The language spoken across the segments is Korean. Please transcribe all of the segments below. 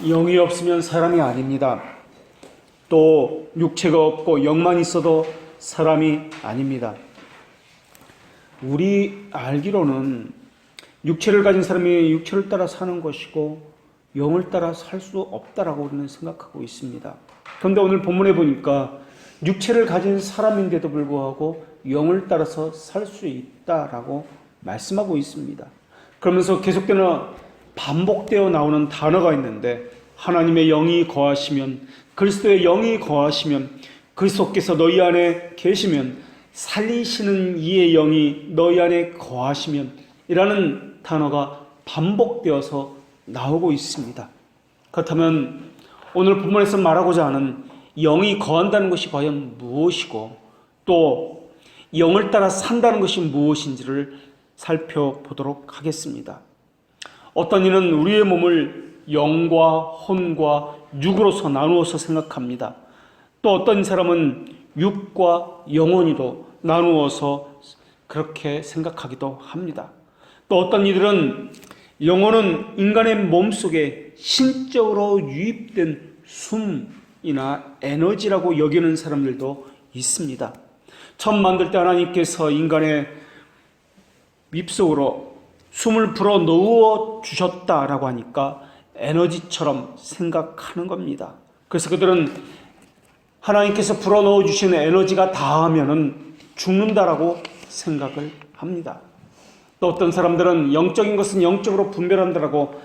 영이 없으면 사람이 아닙니다. 또 육체가 없고 영만 있어도 사람이 아닙니다. 우리 알기로는 육체를 가진 사람이 육체를 따라 사는 것이고 영을 따라 살 수 없다라고 우리는 생각하고 있습니다. 그런데 오늘 본문에 보니까 육체를 가진 사람인데도 불구하고 영을 따라서 살 수 있다라고 말씀하고 있습니다. 그러면서 계속되는 반복되어 나오는 단어가 있는데, 하나님의 영이 거하시면, 그리스도의 영이 거하시면, 그리스도께서 너희 안에 계시면, 살리시는 이의 영이 너희 안에 거하시면 이라는 단어가 반복되어서 나오고 있습니다. 그렇다면 오늘 본문에서 말하고자 하는 영이 거한다는 것이 과연 무엇이고, 또 영을 따라 산다는 것이 무엇인지를 살펴보도록 하겠습니다. 어떤 이는 우리의 몸을 영과 혼과 육으로서 나누어서 생각합니다. 또 어떤 사람은 육과 영혼이로 나누어서 그렇게 생각하기도 합니다. 또 어떤 이들은 영혼은 인간의 몸속에 신적으로 유입된 숨이나 에너지라고 여기는 사람들도 있습니다. 처음 만들 때 하나님께서 인간의 입속으로 숨을 불어 넣어 주셨다라고 하니까 에너지처럼 생각하는 겁니다. 그래서 그들은 하나님께서 불어 넣어 주신 에너지가 닿으면은 죽는다라고 생각을 합니다. 또 어떤 사람들은 영적인 것은 영적으로 분별한다라고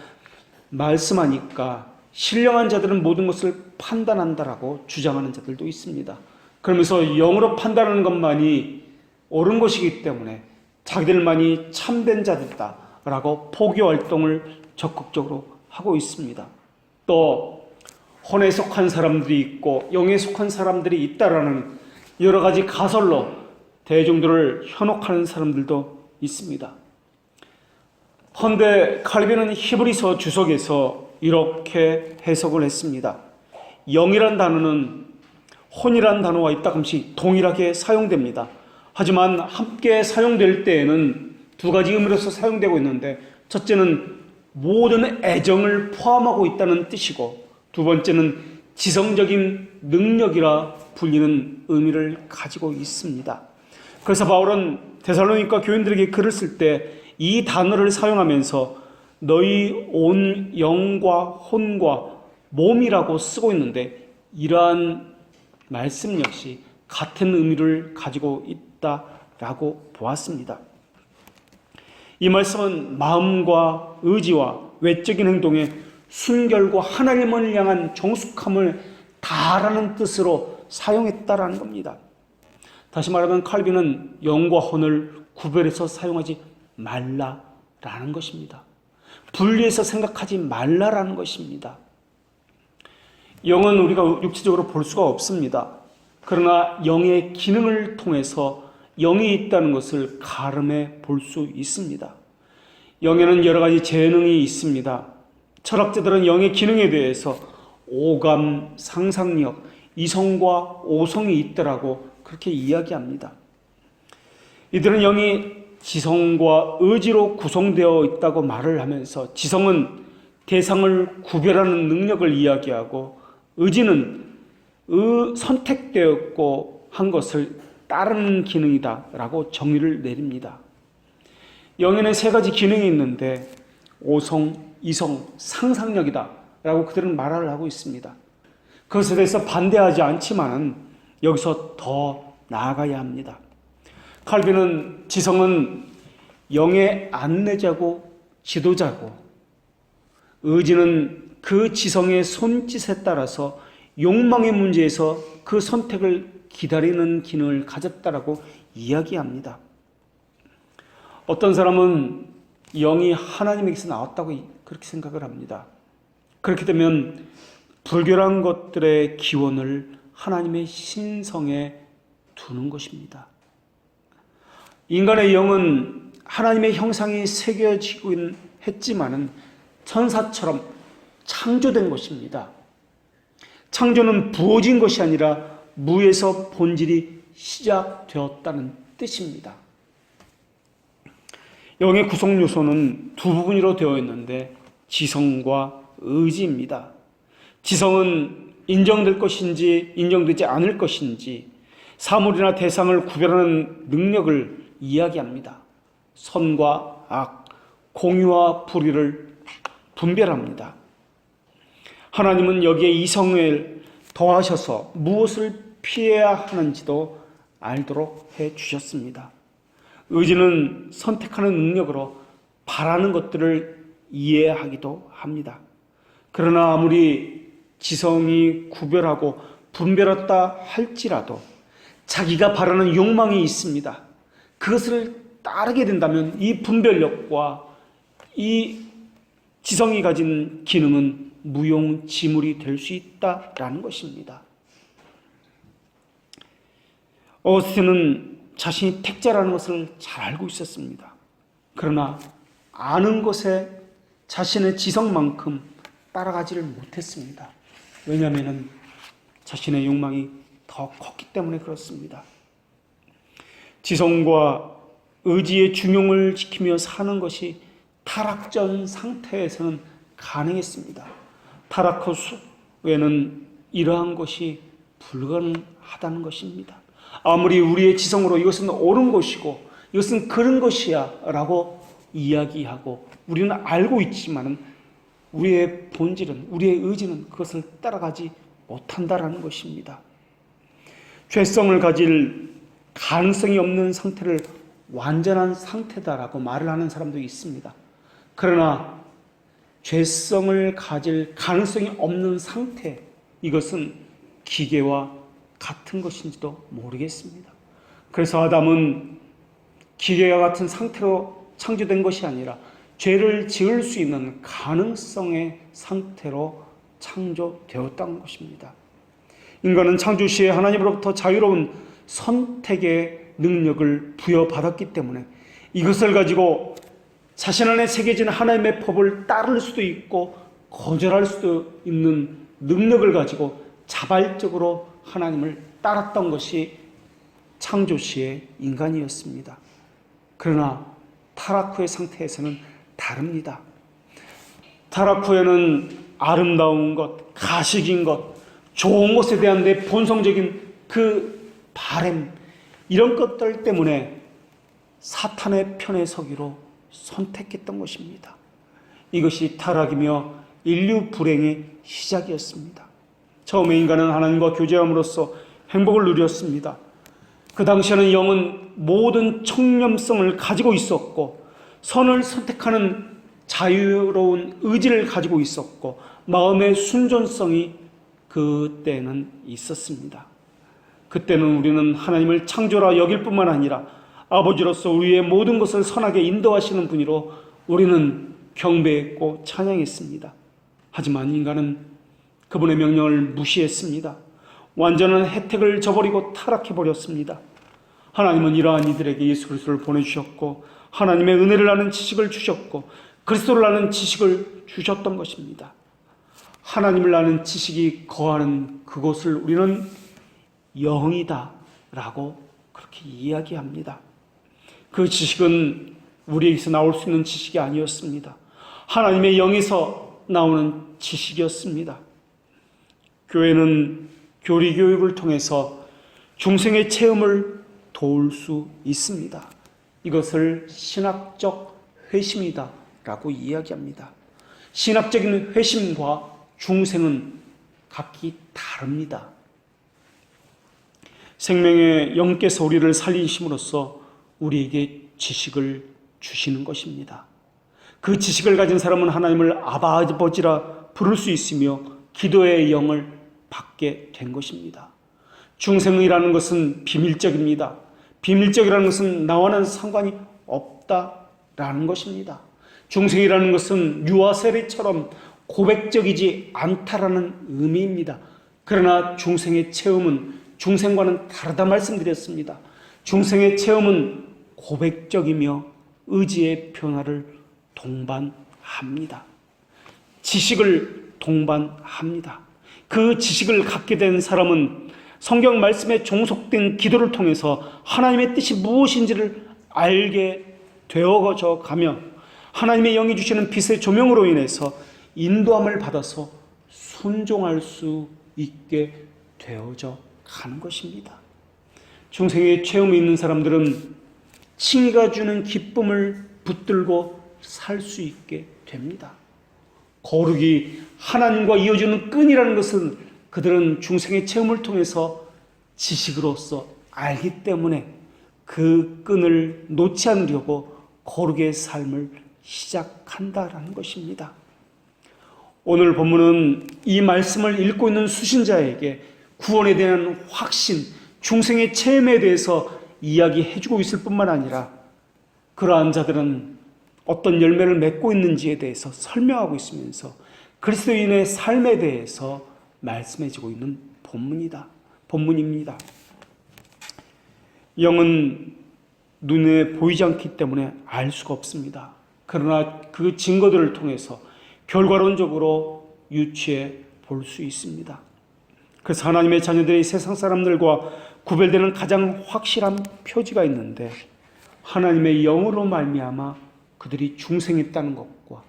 말씀하니까 신령한 자들은 모든 것을 판단한다라고 주장하는 자들도 있습니다. 그러면서 영으로 판단하는 것만이 옳은 것이기 때문에 자기들만이 참된 자들이다라고 포교 활동을 적극적으로 하고 있습니다. 또 혼에 속한 사람들이 있고 영에 속한 사람들이 있다라는 여러 가지 가설로 대중들을 현혹하는 사람들도 있습니다. 헌데 칼빈은 히브리서 주석에서 이렇게 해석을 했습니다. 영이란 단어는 혼이란 단어와 이따금씩 동일하게 사용됩니다. 하지만 함께 사용될 때에는 두 가지 의미로서 사용되고 있는데, 첫째는 모든 애정을 포함하고 있다는 뜻이고, 두 번째는 지성적인 능력이라 불리는 의미를 가지고 있습니다. 그래서 바울은 데살로니가 교인들에게 글을 쓸 때 이 단어를 사용하면서 너희 온 영과 혼과 몸이라고 쓰고 있는데, 이러한 말씀 역시 같은 의미를 가지고 있다라고 보았습니다. 이 말씀은 마음과 의지와 외적인 행동에 순결과 하나님을 향한 정숙함을 다하라는 뜻으로 사용했다라는 겁니다. 다시 말하면 칼빈은 영과 혼을 구별해서 사용하지 말라라는 것입니다. 분리해서 생각하지 말라라는 것입니다. 영은 우리가 육체적으로 볼 수가 없습니다. 그러나 영의 기능을 통해서 영이 있다는 것을 가늠해 볼 수 있습니다. 영에는 여러 가지 재능이 있습니다. 철학자들은 영의 기능에 대해서 오감, 상상력, 이성과 오성이 있다라고 그렇게 이야기합니다. 이들은 영이 지성과 의지로 구성되어 있다고 말을 하면서, 지성은 대상을 구별하는 능력을 이야기하고, 의지는 선택되었고 한 것을 따르는 기능이다라고 정의를 내립니다. 영에는 세 가지 기능이 있는데 오성, 이성, 상상력이다라고 그들은 말을 하고 있습니다. 그것에 대해서 반대하지 않지만 여기서 더 나아가야 합니다. 칼빈은 지성은 영의 안내자고 지도자고, 의지는 그 지성의 손짓에 따라서 욕망의 문제에서 그 선택을 기다리는 기능을 가졌다라고 이야기합니다. 어떤 사람은 영이 하나님에게서 나왔다고 그렇게 생각을 합니다. 그렇게 되면 불결한 것들의 기원을 하나님의 신성에 두는 것입니다. 인간의 영은 하나님의 형상이 새겨지긴 했지만은 천사처럼 창조된 것입니다. 창조는 부어진 것이 아니라 무에서 본질이 시작되었다는 뜻입니다. 영의 구성 요소는 두 부분으로 되어 있는데 지성과 의지입니다. 지성은 인정될 것인지 인정되지 않을 것인지 사물이나 대상을 구별하는 능력을 이야기합니다. 선과 악, 공의와 불의를 분별합니다. 하나님은 여기에 이성을 더하셔서 무엇을 피해야 하는지도 알도록 해주셨습니다. 의지는 선택하는 능력으로 바라는 것들을 이해하기도 합니다. 그러나 아무리 지성이 구별하고 분별했다 할지라도 자기가 바라는 욕망이 있습니다. 그것을 따르게 된다면 이 분별력과 이 지성이 가진 기능은 무용지물이 될 수 있다라는 것입니다. 어거스틴은 자신이 택자라는 것을 잘 알고 있었습니다. 그러나 아는 것에 자신의 지성만큼 따라가지를 못했습니다. 왜냐하면 자신의 욕망이 더 컸기 때문에 그렇습니다. 지성과 의지의 중용을 지키며 사는 것이 타락전 상태에서는 가능했습니다. 타락 후에는 이러한 것이 불가능하다는 것입니다. 아무리 우리의 지성으로 이것은 옳은 것이고 이것은 그런 것이야 라고 이야기하고 우리는 알고 있지만 우리의 본질은, 우리의 의지는 그것을 따라가지 못한다라는 것입니다. 죄성을 가질 가능성이 없는 상태를 완전한 상태다라고 말을 하는 사람도 있습니다. 그러나 죄성을 가질 가능성이 없는 상태, 이것은 기계와 같은 것인지도 모르겠습니다. 그래서 아담은 기계와 같은 상태로 창조된 것이 아니라 죄를 지을 수 있는 가능성의 상태로 창조되었다는 것입니다. 인간은 창조 시에 하나님으로부터 자유로운 선택의 능력을 부여받았기 때문에 이것을 가지고 자신 안에 새겨진 하나님의 법을 따를 수도 있고 거절할 수도 있는 능력을 가지고 자발적으로 하나님을 따랐던 것이 창조 시의 인간이었습니다. 그러나 타락 후의 상태에서는 다릅니다. 타락 후에는 아름다운 것, 가식인 것, 좋은 것에 대한 내 본성적인 그 바램, 이런 것들 때문에 사탄의 편에 서기로 선택했던 것입니다. 이것이 타락이며 인류 불행의 시작이었습니다. 처음에 인간은 하나님과 교제함으로써 행복을 누렸습니다. 그 당시에는 영은 모든 청렴성을 가지고 있었고 선을 선택하는 자유로운 의지를 가지고 있었고 마음의 순전성이 그때는 있었습니다. 그때는 우리는 하나님을 창조라 여길 뿐만 아니라 아버지로서 우리의 모든 것을 선하게 인도하시는 분이로 우리는 경배했고 찬양했습니다. 하지만 인간은 그분의 명령을 무시했습니다. 완전한 혜택을 저버리고 타락해버렸습니다. 하나님은 이러한 이들에게 예수 그리스도를 보내주셨고 하나님의 은혜를 아는 지식을 주셨고 그리스도를 아는 지식을 주셨던 것입니다. 하나님을 아는 지식이 거하는 그곳을 우리는 영이다 라고 그렇게 이야기합니다. 그 지식은 우리에게서 나올 수 있는 지식이 아니었습니다. 하나님의 영에서 나오는 지식이었습니다. 교회는 교리 교육을 통해서 중생의 체험을 도울 수 있습니다. 이것을 신학적 회심이다 라고 이야기합니다. 신학적인 회심과 중생은 각기 다릅니다. 생명의 영께서 우리를 살리심으로써 우리에게 지식을 주시는 것입니다. 그 지식을 가진 사람은 하나님을 아바 아버지라 부를 수 있으며 기도의 영을 받게 된 것입니다. 중생이라는 것은 비밀적입니다. 비밀적이라는 것은 나와는 상관이 없다라는 것입니다. 중생이라는 것은 유아 세례처럼 고백적이지 않다라는 의미입니다. 그러나 중생의 체험은 중생과는 다르다 말씀드렸습니다. 중생의 체험은 고백적이며 의지의 변화를 동반합니다. 지식을 동반합니다. 그 지식을 갖게 된 사람은 성경 말씀에 종속된 기도를 통해서 하나님의 뜻이 무엇인지를 알게 되어져 가며 하나님의 영이 주시는 빛의 조명으로 인해서 인도함을 받아서 순종할 수 있게 되어져 가는 것입니다. 중생의 체험이 있는 사람들은 칭의가 주는 기쁨을 붙들고 살 수 있게 됩니다. 거룩이 하나님과 이어지는 끈이라는 것은 그들은 중생의 체험을 통해서 지식으로서 알기 때문에 그 끈을 놓지 않으려고 거룩의 삶을 시작한다라는 것입니다. 오늘 본문은 이 말씀을 읽고 있는 수신자에게 구원에 대한 확신, 중생의 체험에 대해서 이야기해주고 있을 뿐만 아니라 그러한 자들은 어떤 열매를 맺고 있는지에 대해서 설명하고 있으면서 그리스도인의 삶에 대해서 말씀해주고 있는 본문입니다. 영은 눈에 보이지 않기 때문에 알 수가 없습니다. 그러나 그 증거들을 통해서 결과론적으로 유추해 볼 수 있습니다. 그래서 하나님의 자녀들이 세상 사람들과 구별되는 가장 확실한 표지가 있는데 하나님의 영으로 말미암아 그들이 중생했다는 것과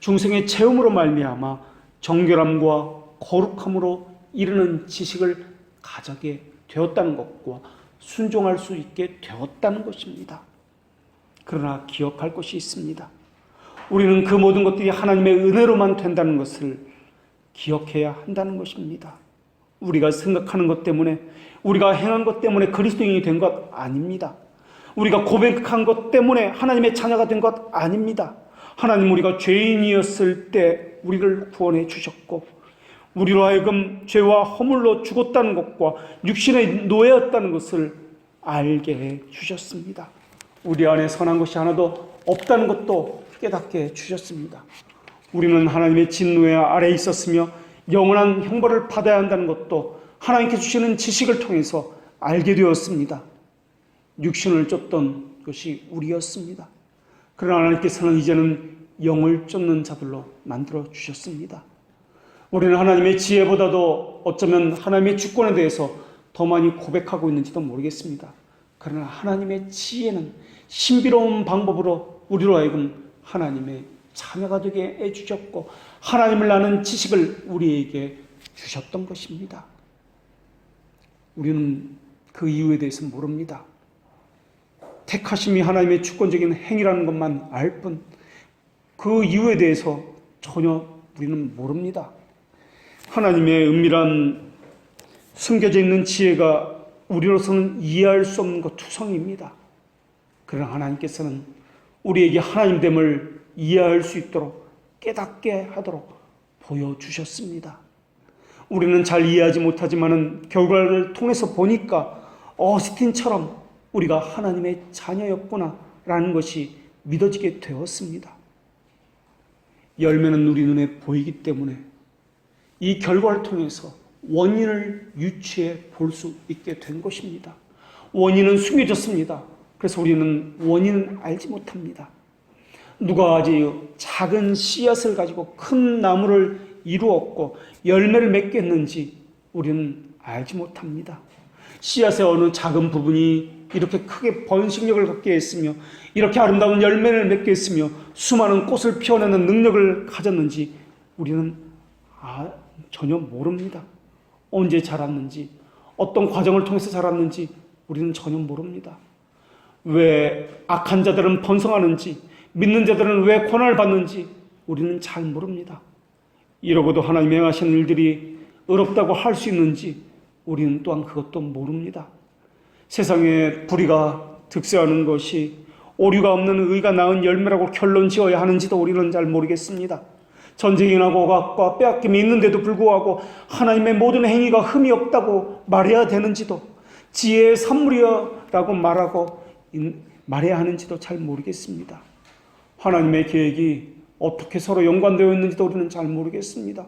중생의 체험으로 말미암아 정결함과 거룩함으로 이르는 지식을 가지게 되었다는 것과 순종할 수 있게 되었다는 것입니다. 그러나 기억할 것이 있습니다. 우리는 그 모든 것들이 하나님의 은혜로만 된다는 것을 기억해야 한다는 것입니다. 우리가 생각하는 것 때문에, 우리가 행한 것 때문에 그리스도인이 된 것 아닙니다. 우리가 고백한 것 때문에 하나님의 자녀가 된 것 아닙니다. 하나님, 우리가 죄인이었을 때 우리를 구원해 주셨고 우리로 하여금 죄와 허물로 죽었다는 것과 육신의 노예였다는 것을 알게 해 주셨습니다. 우리 안에 선한 것이 하나도 없다는 것도 깨닫게 해 주셨습니다. 우리는 하나님의 진노에 아래에 있었으며 영원한 형벌을 받아야 한다는 것도 하나님께 주시는 지식을 통해서 알게 되었습니다. 육신을 쫓던 것이 우리였습니다. 그러나 하나님께서는 이제는 영을 쫓는 자들로 만들어 주셨습니다. 우리는 하나님의 지혜보다도 어쩌면 하나님의 주권에 대해서 더 많이 고백하고 있는지도 모르겠습니다. 그러나 하나님의 지혜는 신비로운 방법으로 우리로 하여금 하나님의 자녀가 되게 해주셨고 하나님을 아는 지식을 우리에게 주셨던 것입니다. 우리는 그 이유에 대해서 모릅니다. 택하심이 하나님의 주권적인 행위라는 것만 알 뿐 그 이유에 대해서 전혀 우리는 모릅니다. 하나님의 은밀한 숨겨져 있는 지혜가 우리로서는 이해할 수 없는 것 투성입니다. 그러나 하나님께서는 우리에게 하나님됨을 이해할 수 있도록 깨닫게 하도록 보여주셨습니다. 우리는 잘 이해하지 못하지만은 결과를 통해서 보니까 어스틴처럼 우리가 하나님의 자녀였구나라는 것이 믿어지게 되었습니다. 열매는 우리 눈에 보이기 때문에 이 결과를 통해서 원인을 유추해 볼 수 있게 된 것입니다. 원인은 숨겨졌습니다. 그래서 우리는 원인은 알지 못합니다. 누가 아주 작은 씨앗을 가지고 큰 나무를 이루었고 열매를 맺겠는지 우리는 알지 못합니다. 씨앗의 어느 작은 부분이 이렇게 크게 번식력을 갖게 했으며 이렇게 아름다운 열매를 맺게 했으며 수많은 꽃을 피워내는 능력을 가졌는지 우리는 전혀 모릅니다. 언제 자랐는지 어떤 과정을 통해서 자랐는지 우리는 전혀 모릅니다. 왜 악한 자들은 번성하는지 믿는 자들은 왜 고난을 받는지 우리는 잘 모릅니다. 이러고도 하나님이 행하신 일들이 의롭다고 할 수 있는지 우리는 또한 그것도 모릅니다. 세상에 불의가 득세하는 것이 오류가 없는 의가 낳은 열매라고 결론 지어야 하는지도 우리는 잘 모르겠습니다. 전쟁이나 고각과 빼앗김이 있는데도 불구하고 하나님의 모든 행위가 흠이 없다고 말해야 되는지도 지혜의 산물이라고 말해야 하는지도 잘 모르겠습니다. 하나님의 계획이 어떻게 서로 연관되어 있는지도 우리는 잘 모르겠습니다.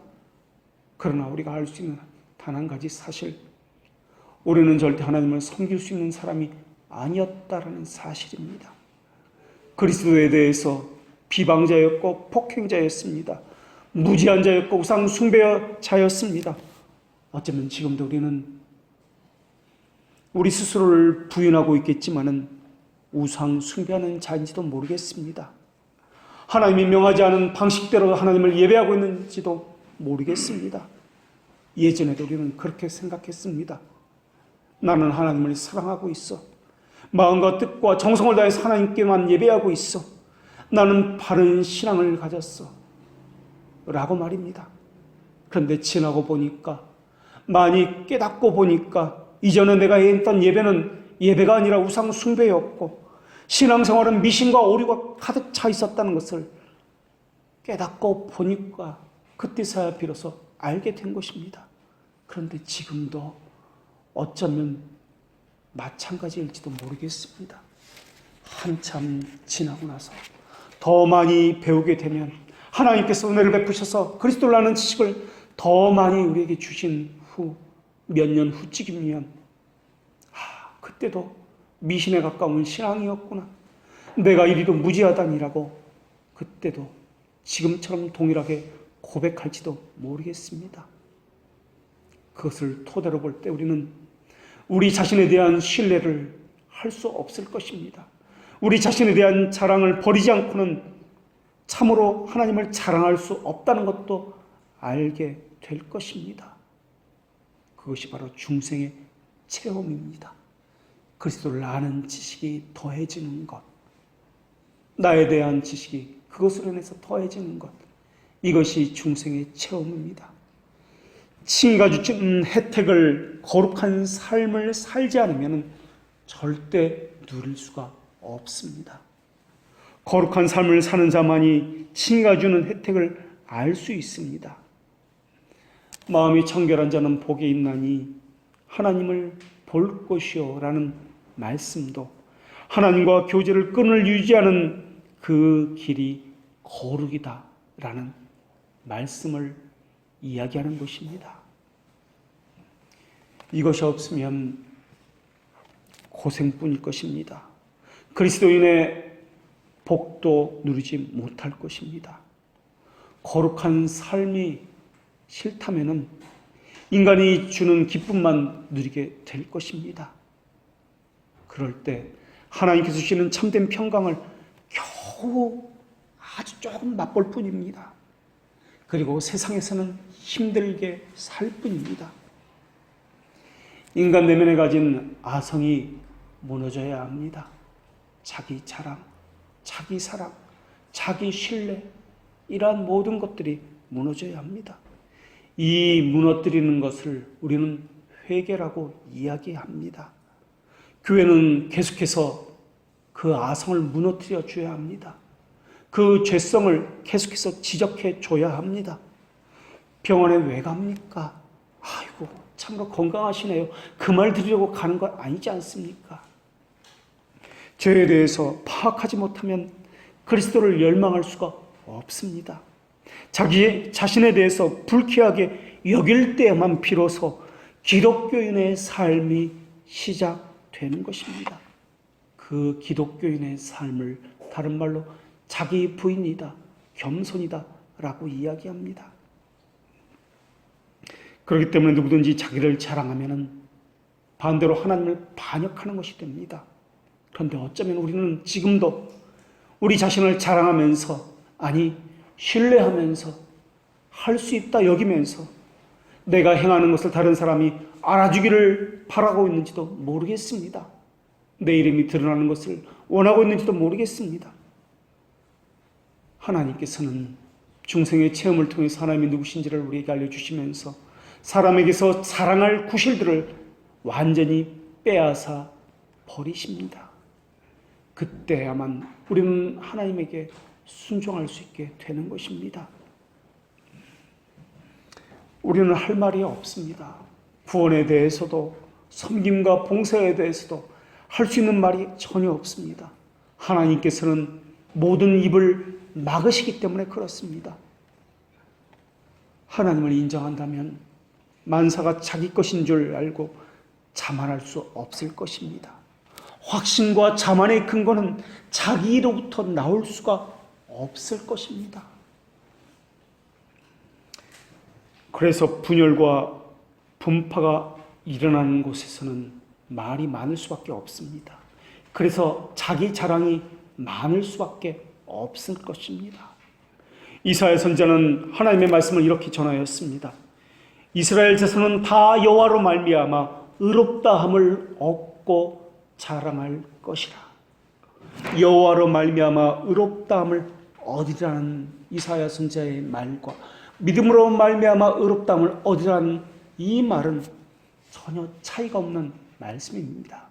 그러나 우리가 알 수 있는 단 한 가지 사실, 우리는 절대 하나님을 섬길 수 있는 사람이 아니었다라는 사실입니다. 그리스도에 대해서 비방자였고 폭행자였습니다. 무지한 자였고 우상 숭배자였습니다. 어쩌면 지금도 우리는 우리 스스로를 부인하고 있겠지만은 우상 숭배하는 자인지도 모르겠습니다. 하나님이 명하지 않은 방식대로 하나님을 예배하고 있는지도 모르겠습니다. 예전에도 우리는 그렇게 생각했습니다. 나는 하나님을 사랑하고 있어. 마음과 뜻과 정성을 다해서 하나님께만 예배하고 있어. 나는 바른 신앙을 가졌어. 라고 말입니다. 그런데 지나고 보니까, 많이 깨닫고 보니까 이전에 내가 했던 예배는 예배가 아니라 우상 숭배였고 신앙생활은 미신과 오류가 가득 차 있었다는 것을 깨닫고 보니까 그때서야 비로소 알게 된 것입니다. 그런데 지금도 어쩌면 마찬가지일지도 모르겠습니다. 한참 지나고 나서 더 많이 배우게 되면 하나님께서 은혜를 베푸셔서 그리스도를 아는 지식을 더 많이 우리에게 주신 후 몇 년 후쯤이면 그때도 미신에 가까운 신앙이었구나. 내가 이리도 무지하다니라고 그때도 지금처럼 동일하게 고백할지도 모르겠습니다. 그것을 토대로 볼 때 우리는 우리 자신에 대한 신뢰를 할 수 없을 것입니다. 우리 자신에 대한 자랑을 버리지 않고는 참으로 하나님을 자랑할 수 없다는 것도 알게 될 것입니다. 그것이 바로 중생의 체험입니다. 그리스도를 아는 지식이 더해지는 것, 나에 대한 지식이 그것으로 인해서 더해지는 것, 이것이 중생의 체험입니다. 칭의가 주신 혜택을 거룩한 삶을 살지 않으면 절대 누릴 수가 없습니다. 거룩한 삶을 사는 자만이 칭의가 주는 혜택을 알 수 있습니다. 마음이 청결한 자는 복이 있나니 하나님을 볼 것이요 라는 말씀도 하나님과 교제를 끈을 유지하는 그 길이 거룩이다 라는 말씀을 이야기하는 것입니다. 이것이 없으면 고생뿐일 것입니다. 그리스도인의 복도 누리지 못할 것입니다. 거룩한 삶이 싫다면은 인간이 주는 기쁨만 누리게 될 것입니다. 그럴 때 하나님께서 주시는 참된 평강을 겨우 아주 조금 맛볼 뿐입니다. 그리고 세상에서는 힘들게 살 뿐입니다. 인간 내면에 가진 아성이 무너져야 합니다. 자기 자랑, 자기 사랑, 자기 신뢰, 이러한 모든 것들이 무너져야 합니다. 이 무너뜨리는 것을 우리는 회개라고 이야기합니다. 교회는 계속해서 그 아성을 무너뜨려 줘야 합니다. 그 죄성을 계속해서 지적해 줘야 합니다. 병원에 왜 갑니까? 아이고, 참으로 건강하시네요. 그 말 들으려고 가는 것 아니지 않습니까? 죄에 대해서 파악하지 못하면 그리스도를 열망할 수가 없습니다. 자기 자신에 대해서 불쾌하게 여길 때만 비로소 기독교인의 삶이 시작되는 것입니다. 그 기독교인의 삶을 다른 말로 자기 부인이다, 겸손이다 라고 이야기합니다. 그렇기 때문에 누구든지 자기를 자랑하면 반대로 하나님을 반역하는 것이 됩니다. 그런데 어쩌면 우리는 지금도 우리 자신을 자랑하면서, 아니 신뢰하면서, 할 수 있다 여기면서 내가 행하는 것을 다른 사람이 알아주기를 바라고 있는지도 모르겠습니다. 내 이름이 드러나는 것을 원하고 있는지도 모르겠습니다. 하나님께서는 중생의 체험을 통해서 하나님이 누구신지를 우리에게 알려주시면서 사람에게서 자랑할 구실들을 완전히 빼앗아 버리십니다. 그때야만 우리는 하나님에게 순종할 수 있게 되는 것입니다. 우리는 할 말이 없습니다. 구원에 대해서도 섬김과 봉사에 대해서도 할 수 있는 말이 전혀 없습니다. 하나님께서는 모든 입을 막으시기 때문에 그렇습니다. 하나님을 인정한다면 만사가 자기 것인 줄 알고 자만할 수 없을 것입니다. 확신과 자만의 근거는 자기로부터 나올 수가 없을 것입니다. 그래서 분열과 분파가 일어나는 곳에서는 말이 많을 수밖에 없습니다. 그래서 자기 자랑이 많을 수밖에 없을 것입니다. 이사야 선지자는 하나님의 말씀을 이렇게 전하였습니다. 이스라엘 자손은 다 여호와로 말미암아 의롭다함을 얻고 자랑할 것이라. 여호와로 말미암아 의롭다함을 얻으라는 이사야 선지자의 말과 믿음으로 말미암아 의롭다함을 얻으라는 이 말은 전혀 차이가 없는 말씀입니다.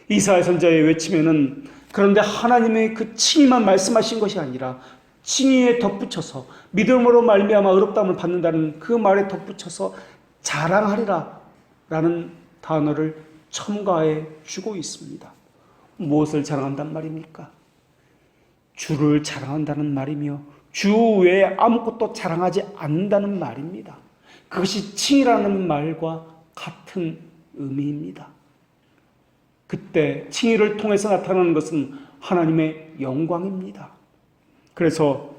이사야 선지자의 외침에는 그런데 하나님의 그 칭의만 말씀하신 것이 아니라 칭의에 덧붙여서 믿음으로 말미암아 의롭다함을 받는다는 그 말에 덧붙여서 자랑하리라 라는 단어를 첨가해 주고 있습니다. 무엇을 자랑한단 말입니까? 주를 자랑한다는 말이며 주 외에 아무것도 자랑하지 않는다는 말입니다. 그것이 칭의라는 말과 같은 의미입니다. 그때 칭의를 통해서 나타나는 것은 하나님의 영광입니다. 그래서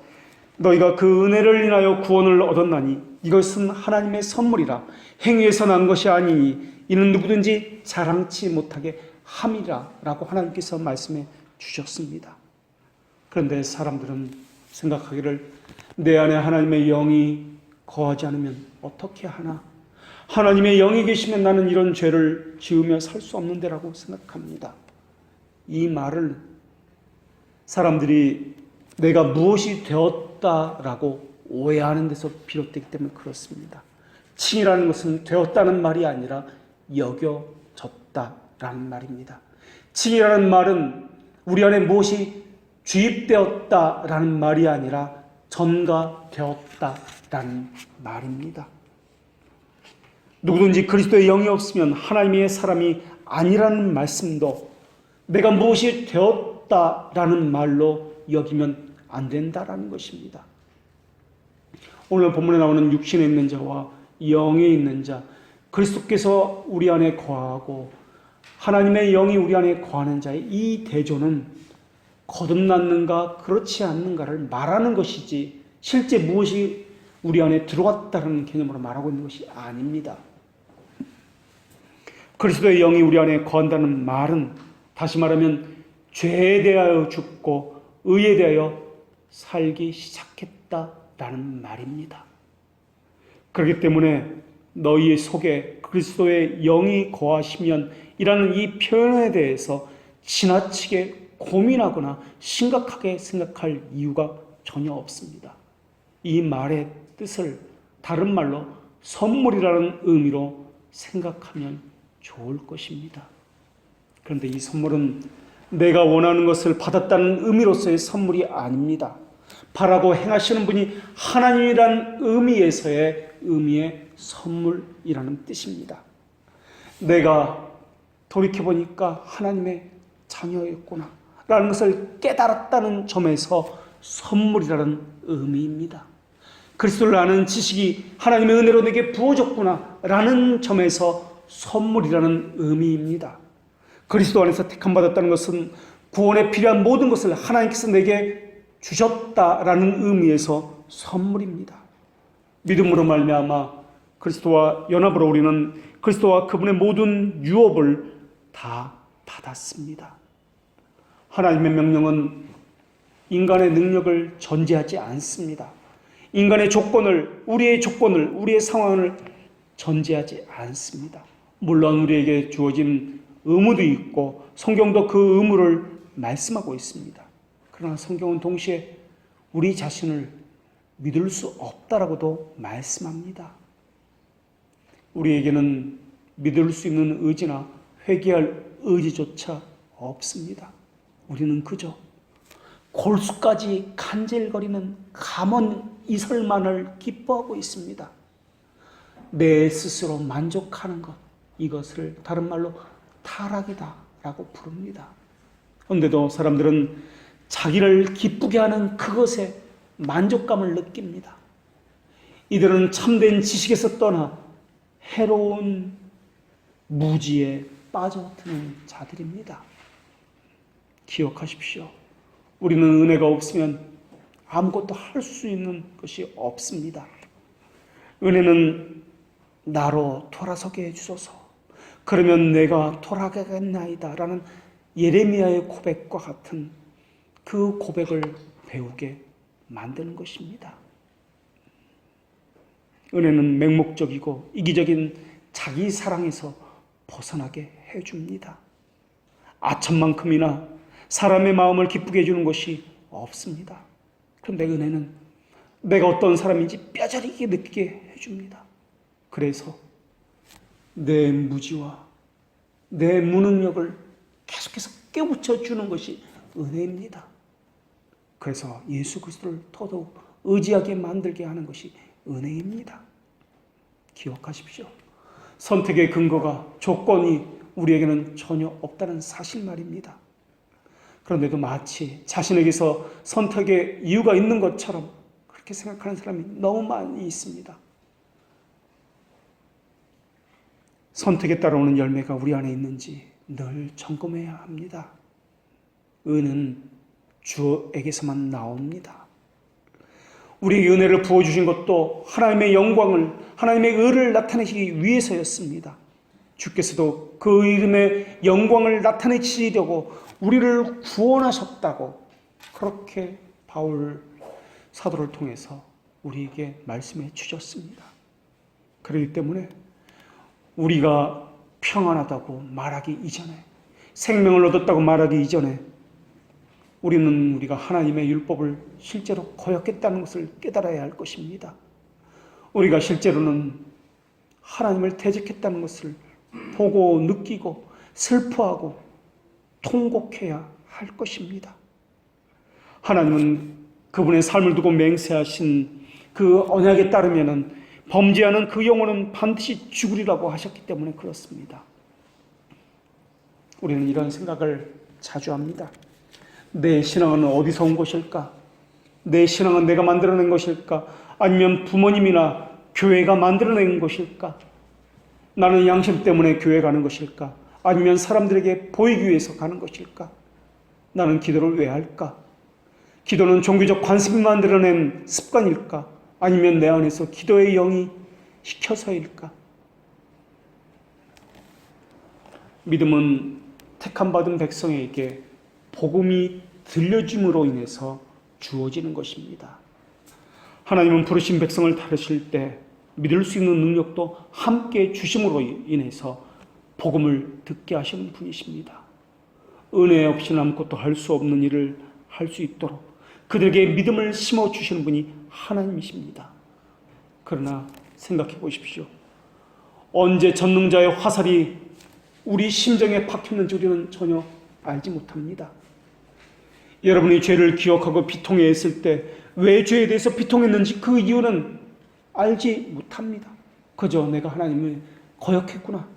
너희가 그 은혜를 인하여 구원을 얻었나니 이것은 하나님의 선물이라 행위에서 난 것이 아니니 이는 누구든지 자랑치 못하게 함이라 라고 하나님께서 말씀해 주셨습니다. 그런데 사람들은 생각하기를 내 안에 하나님의 영이 거하지 않으면 어떻게 하나? 하나님의 영이 계시면 나는 이런 죄를 지으며 살 수 없는데라고 생각합니다. 이 말을 사람들이 내가 무엇이 되었다라고 오해하는 데서 비롯되기 때문에 그렇습니다. 칭이라는 것은 되었다는 말이 아니라 여겨졌다라는 말입니다. 칭이라는 말은 우리 안에 무엇이 주입되었다라는 말이 아니라 전가되었다라는 말입니다. 누구든지 그리스도의 영이 없으면 하나님의 사람이 아니라는 말씀도 내가 무엇이 되었다라는 말로 여기면 안 된다라는 것입니다. 오늘 본문에 나오는 육신에 있는 자와 영에 있는 자, 그리스도께서 우리 안에 거하고 하나님의 영이 우리 안에 거하는 자의 이 대조는 거듭났는가 그렇지 않는가를 말하는 것이지 실제 무엇이 우리 안에 들어왔다는 개념으로 말하고 있는 것이 아닙니다. 그리스도의 영이 우리 안에 거한다는 말은 다시 말하면 죄에 대하여 죽고 의에 대하여 살기 시작했다라는 말입니다. 그렇기 때문에 너희 속에 그리스도의 영이 거하시면 이라는 이 표현에 대해서 지나치게 고민하거나 심각하게 생각할 이유가 전혀 없습니다. 이 말의 뜻을 다른 말로 선물이라는 의미로 생각하면 좋을 것입니다. 그런데 이 선물은 내가 원하는 것을 받았다는 의미로서의 선물이 아닙니다. 바라고 행하시는 분이 하나님이라는 의미의 선물이라는 뜻입니다. 내가 돌이켜보니까 하나님의 자녀였구나 라는 것을 깨달았다는 점에서 선물이라는 의미입니다. 그리스도를 아는 지식이 하나님의 은혜로 내게 부어졌구나 라는 점에서 선물이라는 의미입니다. 그리스도 안에서 택함받았다는 것은 구원에 필요한 모든 것을 하나님께서 내게 주셨다라는 의미에서 선물입니다. 믿음으로 말미암아 그리스도와 연합으로 우리는 그리스도와 그분의 모든 유업을 다 받았습니다. 하나님의 명령은 인간의 능력을 전제하지 않습니다. 인간의 조건을, 우리의 상황을 전제하지 않습니다. 물론 우리에게 주어진 의무도 있고 성경도 그 의무를 말씀하고 있습니다. 그러나 성경은 동시에 우리 자신을 믿을 수 없다라고도 말씀합니다. 우리에게는 믿을 수 있는 의지나 회개할 의지조차 없습니다. 우리는 그저 골수까지 간질거리는 감언 이설만을 기뻐하고 있습니다. 내 스스로 만족하는 것, 이것을 다른 말로 타락이다라고 부릅니다. 그런데도 사람들은 자기를 기쁘게 하는 그것에 만족감을 느낍니다. 이들은 참된 지식에서 떠나 해로운 무지에 빠져드는 자들입니다. 기억하십시오. 우리는 은혜가 없으면 아무것도 할 수 있는 것이 없습니다. 은혜는 나로 돌아서게 해주소서. 그러면 내가 돌아가겠나이다 라는 예레미야의 고백과 같은 그 고백을 배우게 만드는 것입니다. 은혜는 맹목적이고 이기적인 자기 사랑에서 벗어나게 해줍니다. 아첨만큼이나 사람의 마음을 기쁘게 해주는 것이 없습니다. 그런데 은혜는 내가 어떤 사람인지 뼈저리게 느끼게 해줍니다. 그래서 내 무지와 내 무능력을 계속해서 깨우쳐 주는 것이 은혜입니다. 그래서 예수 그리스도를 더더욱 의지하게 만들게 하는 것이 은혜입니다. 기억하십시오. 선택의 근거가 조건이 우리에게는 전혀 없다는 사실 말입니다. 그런데도 마치 자신에게서 선택의 이유가 있는 것처럼 그렇게 생각하는 사람이 너무 많이 있습니다. 선택에 따라오는 열매가 우리 안에 있는지 늘 점검해야 합니다. 은은 주에게서만 나옵니다. 우리에게 은혜를 부어주신 것도 하나님의 영광을, 하나님의 의를 나타내시기 위해서였습니다. 주께서도 그 이름의 영광을 나타내시려고 우리를 구원하셨다고 그렇게 바울 사도를 통해서 우리에게 말씀해 주셨습니다. 그렇기 때문에 우리가 평안하다고 말하기 이전에, 생명을 얻었다고 말하기 이전에 우리가 하나님의 율법을 실제로 거역했다는 것을 깨달아야 할 것입니다. 우리가 실제로는 하나님을 대적했다는 것을 보고 느끼고 슬퍼하고 통곡해야 할 것입니다. 하나님은 그분의 삶을 두고 맹세하신 그 언약에 따르면은 범죄하는 그 영혼은 반드시 죽으리라고 하셨기 때문에 그렇습니다. 우리는 이런 생각을 자주 합니다. 내 신앙은 어디서 온 것일까? 내 신앙은 내가 만들어낸 것일까? 아니면 부모님이나 교회가 만들어낸 것일까? 나는 양심 때문에 교회 가는 것일까? 아니면 사람들에게 보이기 위해서 가는 것일까? 나는 기도를 왜 할까? 기도는 종교적 관습이 만들어낸 습관일까? 아니면 내 안에서 기도의 영이 시켜서일까? 믿음은 택함받은 백성에게 복음이 들려짐으로 인해서 주어지는 것입니다. 하나님은 부르신 백성을 다루실 때 믿을 수 있는 능력도 함께 주심으로 인해서 복음을 듣게 하시는 분이십니다. 은혜 없이는 아무것도 할 수 없는 일을 할 수 있도록 그들에게 믿음을 심어주시는 분이 하나님이십니다. 그러나 생각해 보십시오. 언제 전능자의 화살이 우리 심정에 박혔는지 우리는 전혀 알지 못합니다. 여러분이 죄를 기억하고 비통해 했을 때 왜 죄에 대해서 비통했는지 그 이유는 알지 못합니다. 그저 내가 하나님을 거역했구나,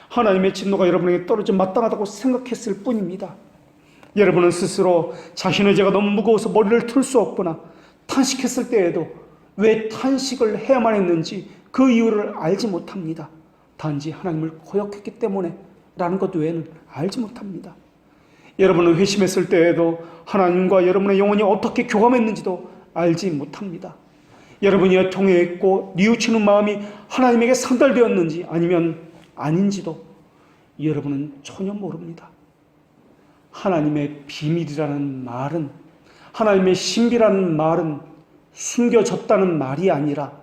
하나님의 진노가 여러분에게 떨어져 마땅하다고 생각했을 뿐입니다. 여러분은 스스로 자신의 죄가 너무 무거워서 머리를 틀 수 없거나 탄식했을 때에도 왜 탄식을 해야만 했는지 그 이유를 알지 못합니다. 단지 하나님을 거역했기 때문에 라는 것 외에는 알지 못합니다. 여러분은 회심했을 때에도 하나님과 여러분의 영혼이 어떻게 교감했는지도 알지 못합니다. 여러분이 통회했고 뉘우치는 마음이 하나님에게 상달되었는지 아니면 아닌지도 여러분은 전혀 모릅니다. 하나님의 비밀이라는 말은, 하나님의 신비라는 말은 숨겨졌다는 말이 아니라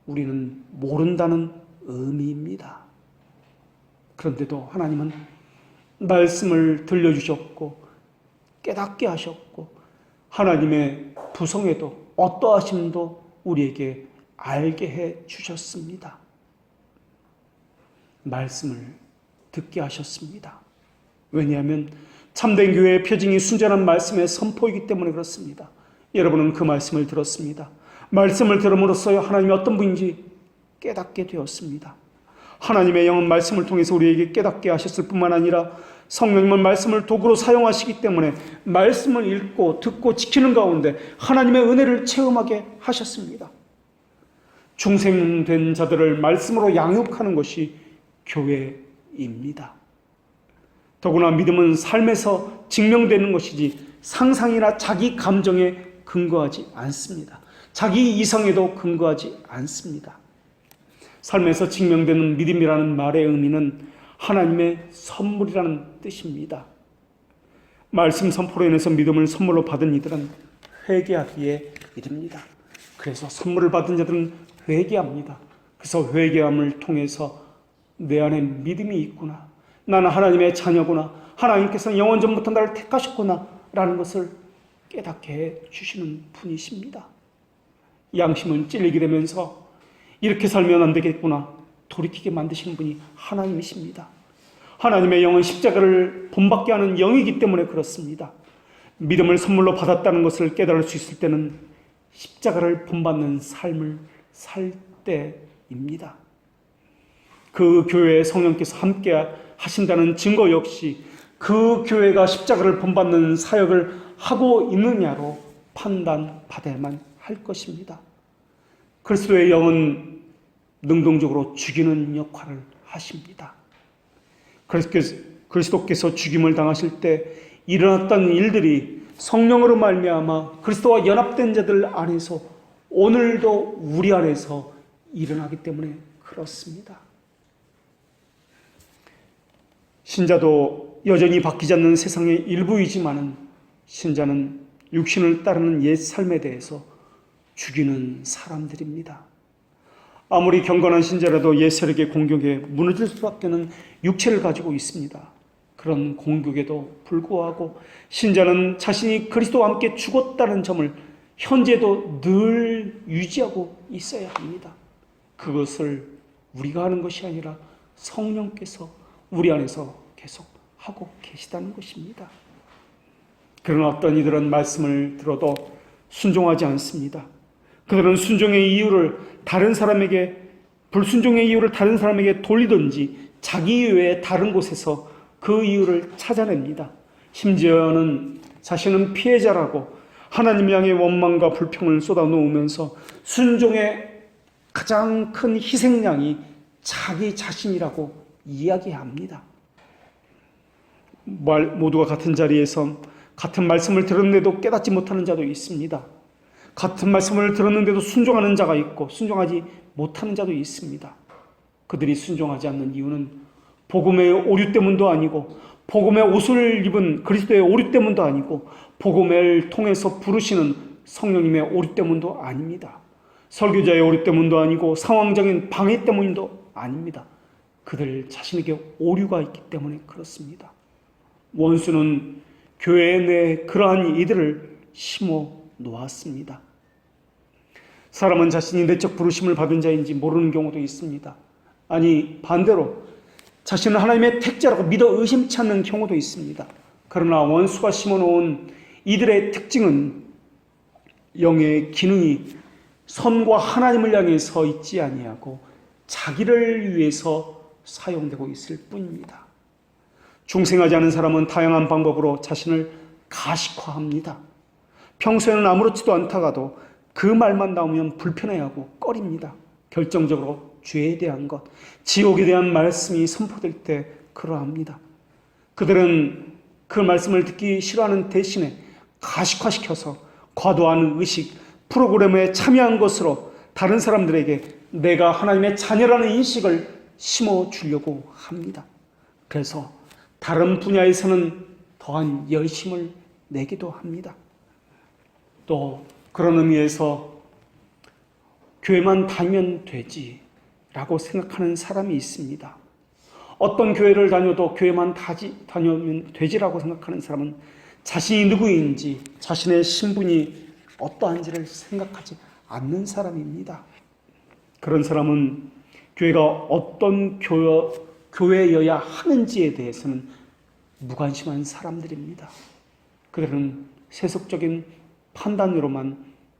우리는 모른다는 의미입니다. 그런데도 하나님은 말씀을 들려주셨고 깨닫게 하셨고 하나님의 부성에도 어떠하심도 우리에게 알게 해 주셨습니다. 말씀을 듣게 하셨습니다. 왜냐하면 참된 교회의 표징이 순전한 말씀의 선포이기 때문에 그렇습니다. 여러분은 그 말씀을 들었습니다. 말씀을 들음으로써 하나님이 어떤 분인지 깨닫게 되었습니다. 하나님의 영은 말씀을 통해서 우리에게 깨닫게 하셨을 뿐만 아니라 성령님은 말씀을 도구로 사용하시기 때문에 말씀을 읽고 듣고 지키는 가운데 하나님의 은혜를 체험하게 하셨습니다. 중생된 자들을 말씀으로 양육하는 것이 교회입니다. 더구나 믿음은 삶에서 증명되는 것이지 상상이나 자기 감정에 근거하지 않습니다. 자기 이성에도 근거하지 않습니다. 삶에서 증명되는 믿음이라는 말의 의미는 하나님의 선물이라는 뜻입니다. 말씀 선포로 인해서 믿음을 선물로 받은 이들은 회개하기에 이릅니다. 그래서 선물을 받은 자들은 회개합니다. 그래서 회개함을 통해서 내 안에 믿음이 있구나, 나는 하나님의 자녀구나, 하나님께서 영원 전부터 나를 택하셨구나 라는 것을 깨닫게 해주시는 분이십니다. 양심은 찔리게 되면서 이렇게 살면 안 되겠구나 돌이키게 만드시는 분이 하나님이십니다. 하나님의 영은 십자가를 본받게 하는 영이기 때문에 그렇습니다. 믿음을 선물로 받았다는 것을 깨달을 수 있을 때는 십자가를 본받는 삶을 살 때입니다. 그 교회에 성령께서 함께 하신다는 증거 역시 그 교회가 십자가를 본받는 사역을 하고 있느냐로 판단받아야만 할 것입니다. 그리스도의 영은 능동적으로 죽이는 역할을 하십니다. 그리스도께서 죽임을 당하실 때 일어났던 일들이 성령으로 말미암아 그리스도와 연합된 자들 안에서 오늘도 우리 안에서 일어나기 때문에 그렇습니다. 신자도 여전히 바뀌지 않는 세상의 일부이지만은 신자는 육신을 따르는 옛 삶에 대해서 죽이는 사람들입니다. 아무리 경건한 신자라도 옛 세력의 공격에 무너질 수밖에 없는 육체를 가지고 있습니다. 그런 공격에도 불구하고 신자는 자신이 그리스도와 함께 죽었다는 점을 현재도 늘 유지하고 있어야 합니다. 그것을 우리가 하는 것이 아니라 성령께서 우리 안에서 계속 하고 계시다는 것입니다. 그러나 어떤 이들은 말씀을 들어도 순종하지 않습니다. 그들은 순종의 이유를 다른 사람에게, 불순종의 이유를 다른 사람에게 돌리든지 자기 외에 다른 곳에서 그 이유를 찾아냅니다. 심지어는 자신은 피해자라고 하나님 향해 원망과 불평을 쏟아놓으면서 순종의 가장 큰 희생양이 자기 자신이라고 이야기합니다. 모두가 같은 자리에서 같은 말씀을 들었는데도 깨닫지 못하는 자도 있습니다. 같은 말씀을 들었는데도 순종하는 자가 있고 순종하지 못하는 자도 있습니다. 그들이 순종하지 않는 이유는 복음의 오류 때문도 아니고 복음의 옷을 입은 그리스도의 오류 때문도 아니고 복음을 통해서 부르시는 성령님의 오류 때문도 아닙니다. 설교자의 오류 때문도 아니고 상황적인 방해 때문도 아닙니다. 그들 자신에게 오류가 있기 때문에 그렇습니다. 원수는 교회 내에 그러한 이들을 심어 놓았습니다. 사람은 자신이 내적 부르심을 받은 자인지 모르는 경우도 있습니다. 아니 반대로 자신은 하나님의 택자라고 믿어 의심치 않는 경우도 있습니다. 그러나 원수가 심어놓은 이들의 특징은 영의 기능이 선과 하나님을 향해 서 있지 아니하고 자기를 위해서 사용되고 있을 뿐입니다. 중생하지 않은 사람은 다양한 방법으로 자신을 가식화합니다. 평소에는 아무렇지도 않다가도 그 말만 나오면 불편해하고 꺼립니다. 결정적으로 죄에 대한 것, 지옥에 대한 말씀이 선포될 때 그러합니다. 그들은 그 말씀을 듣기 싫어하는 대신에 가식화시켜서 과도한 의식, 프로그램에 참여한 것으로 다른 사람들에게 내가 하나님의 자녀라는 인식을 심어주려고 합니다. 그래서 다른 분야에서는 더한 열심을 내기도 합니다. 또 그런 의미에서 교회만 다니면 되지라고 생각하는 사람이 있습니다. 어떤 교회를 다녀도 교회만 다니면 되지라고 생각하는 사람은 자신이 누구인지, 자신의 신분이 어떠한지를 생각하지 않는 사람입니다. 그런 사람은 교회가 어떤 교회여야 하는지에 대해서는 무관심한 사람들입니다. 그들은 세속적인 판단으로만,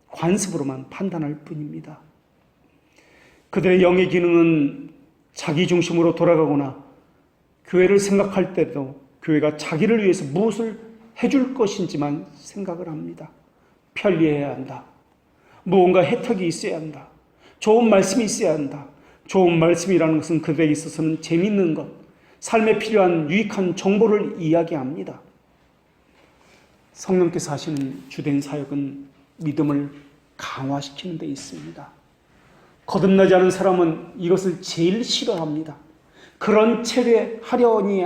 관습으로만 판단할 뿐입니다. 그들의 영의 기능은 자기 중심으로 돌아가거나 교회를 생각할 때도 교회가 자기를 위해서 무엇을 해줄 것인지만 생각을 합니다. 편리해야 한다. 무언가 혜택이 있어야 한다. 좋은 말씀이 있어야 한다. 좋은 말씀이라는 것은 그들에게 있어서는 재미있는 것, 삶에 필요한 유익한 정보를 이야기합니다. 성령께서 하시는 주된 사역은 믿음을 강화시키는 데 있습니다. 거듭나지 않은 사람은 이것을 제일 싫어합니다. 그런 체례하려니